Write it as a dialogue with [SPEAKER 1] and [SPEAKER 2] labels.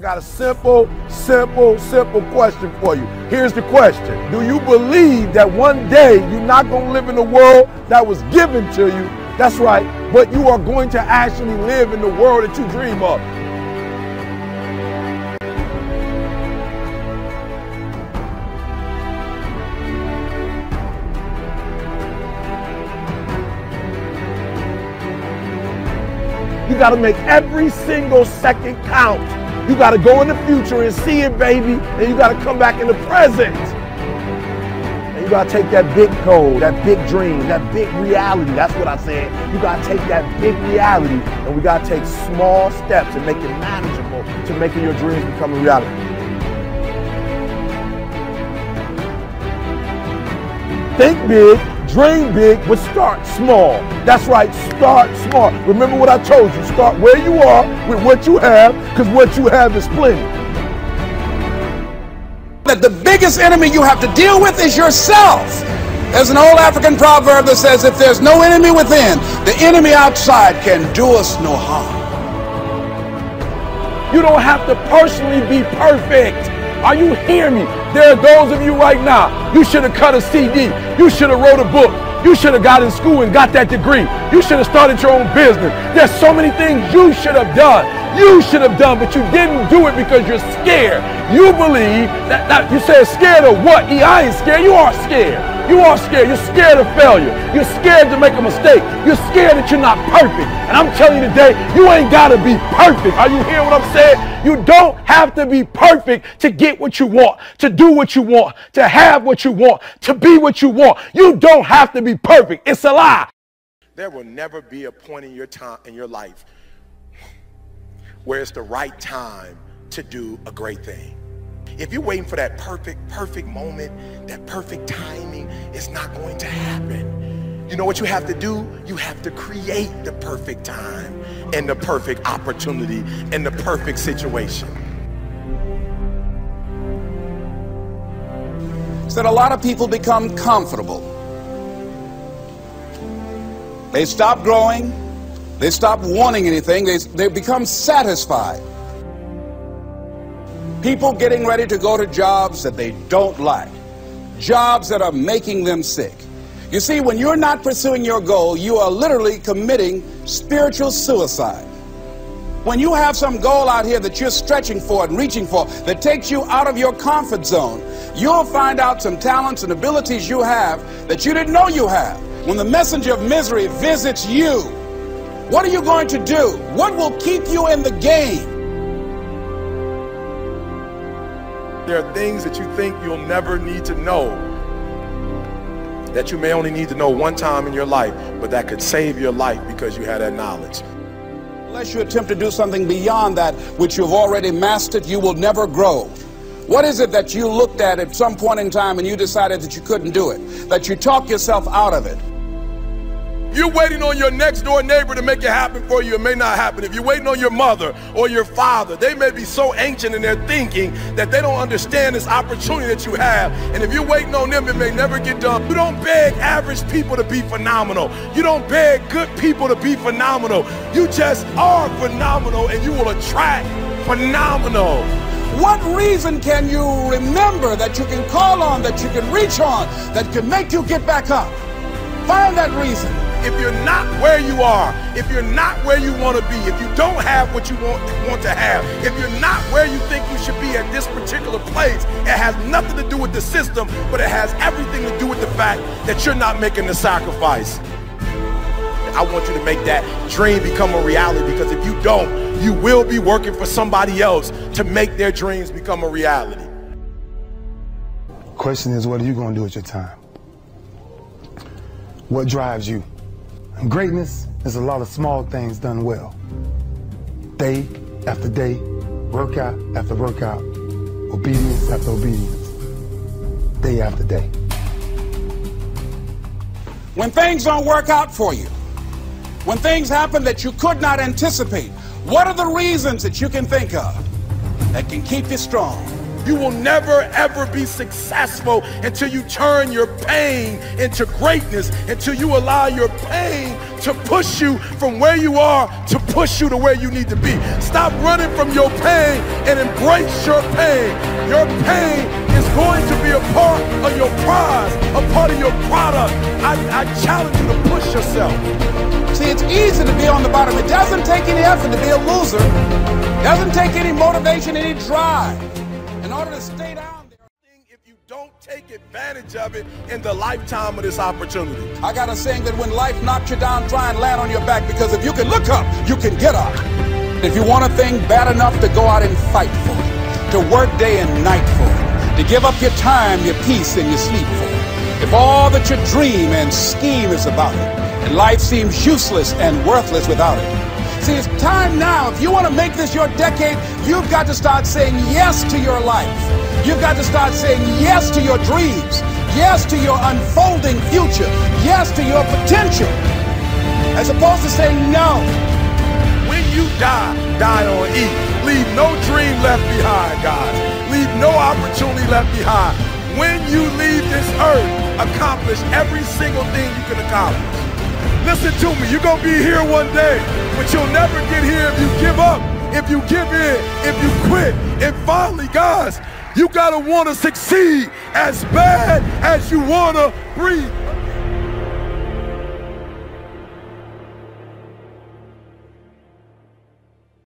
[SPEAKER 1] got a simple question for you. Here's the question. Do you believe that one day you're not going to live in the world that was given to you? That's right, but you are going to actually live in the world that you dream of. You got to make every single second count. You got to go in the future and see it, baby. And you got to come back in the present. And you got to take that big goal, that big dream, that big reality. That's what I said. You got to take that big reality and we got to take small steps and make it manageable to making your dreams become a reality. Think big. Dream big, but start small. That's right, start small. Remember what I told you, start where you are with what you have, because what you have is plenty.
[SPEAKER 2] That the biggest enemy you have to deal with is yourself. There's an old African proverb that says, if there's no enemy within, the enemy outside can do us no harm.
[SPEAKER 1] You don't have to personally be perfect. Are you hearing me? There are those of you right now, you should have cut a CD. You should have wrote a book. You should have got in school and got that degree. You should have started your own business. There's so many things you should have done. You should have done, but you didn't do it because you're scared. You believe that you said scared of what? I ain't scared. You are scared. You are scared. You're scared of failure. You're scared to make a mistake. You're scared that you're not perfect. And I'm telling you today, you ain't got to be perfect. Are you hearing what I'm saying? You don't have to be perfect to get what you want, to do what you want, to have what you want, to be what you want. You don't have to be perfect. It's a lie. There will never be a point in your time, in your life, where it's the right time to do a great thing. If you're waiting for that perfect moment, that perfect timing, it's not going to happen. You know what you have to do? You have to create the perfect time and the perfect opportunity and the perfect situation.
[SPEAKER 2] So that a lot of people become comfortable. They stop growing. They stop wanting anything. They become satisfied. People getting ready to go to jobs that they don't like. Jobs that are making them sick. You see, when you're not pursuing your goal, you are literally committing spiritual suicide. When you have some goal out here that you're stretching for and reaching for that takes you out of your comfort zone, you'll find out some talents and abilities you have that you didn't know you have. When the messenger of misery visits you, what are you going to do? What will keep you in the game?
[SPEAKER 1] There are things that you think you'll never need to know, that you may only need to know one time in your life, but that could save your life because you had that knowledge.
[SPEAKER 2] Unless you attempt to do something beyond that which you've already mastered, you will never grow. What is it that you looked at some point in time and you decided that you couldn't do it, that you talked yourself out of it?
[SPEAKER 1] You're waiting on your next door neighbor to make it happen for you, it may not happen. If you're waiting on your mother or your father, they may be so ancient in their thinking that they don't understand this opportunity that you have. And if you're waiting on them, it may never get done. You don't beg average people to be phenomenal. You don't beg good people to be phenomenal. You just are phenomenal and you will attract phenomenal.
[SPEAKER 2] What reason can you remember that you can call on, that you can reach on, that can make you get back up? Find that reason.
[SPEAKER 1] If you're not where you are, if you're not where you want to be, if you don't have what you want to have, if you're not where you think you should be at this particular place, it has nothing to do with the system, but it has everything to do with the fact that you're not making the sacrifice. I want you to make that dream become a reality, because if you don't, you will be working for somebody else to make their dreams become a reality.
[SPEAKER 3] Question is, what are you going to do with your time? What drives you? And greatness is a lot of small things done well. Day after day, workout after workout, obedience after obedience, day after day.
[SPEAKER 2] When things don't work out for you, when things happen that you could not anticipate, what are the reasons that you can think of that can keep you strong?
[SPEAKER 1] You will never ever be successful until you turn your pain into greatness, until you allow your pain to push you from where you are to push you to where you need to be. Stop running from your pain and embrace your pain. Your pain is going to be a part of your prize, a part of your product. I challenge you to push yourself.
[SPEAKER 2] See, it's easy to be on the bottom. It doesn't take any effort to be a loser. It doesn't take any motivation, any drive in order to stay down there.
[SPEAKER 1] If you don't take advantage of it in the lifetime of this opportunity.
[SPEAKER 2] I got a saying that when life knocks you down, try and land on your back, because if you can look up, you can get up. If you want a thing bad enough to go out and fight for it, to work day and night for it, to give up your time, your peace, and your sleep for it, if all that you dream and scheme is about it, and life seems useless and worthless without it. See, it's time now. If you want to make this your decade, you've got to start saying yes to your life. You've got to start saying yes to your dreams, yes to your unfolding future, yes to your potential, as opposed to saying no.
[SPEAKER 1] When you die, die on E. Leave no dream left behind, guys. Leave no opportunity left behind. When you leave this earth, accomplish every single thing you can accomplish. Listen to me, you're going to be here one day, but you'll never get here if you give up, if you give in, if you quit. And finally, guys, you got to want to succeed as bad as you want to breathe.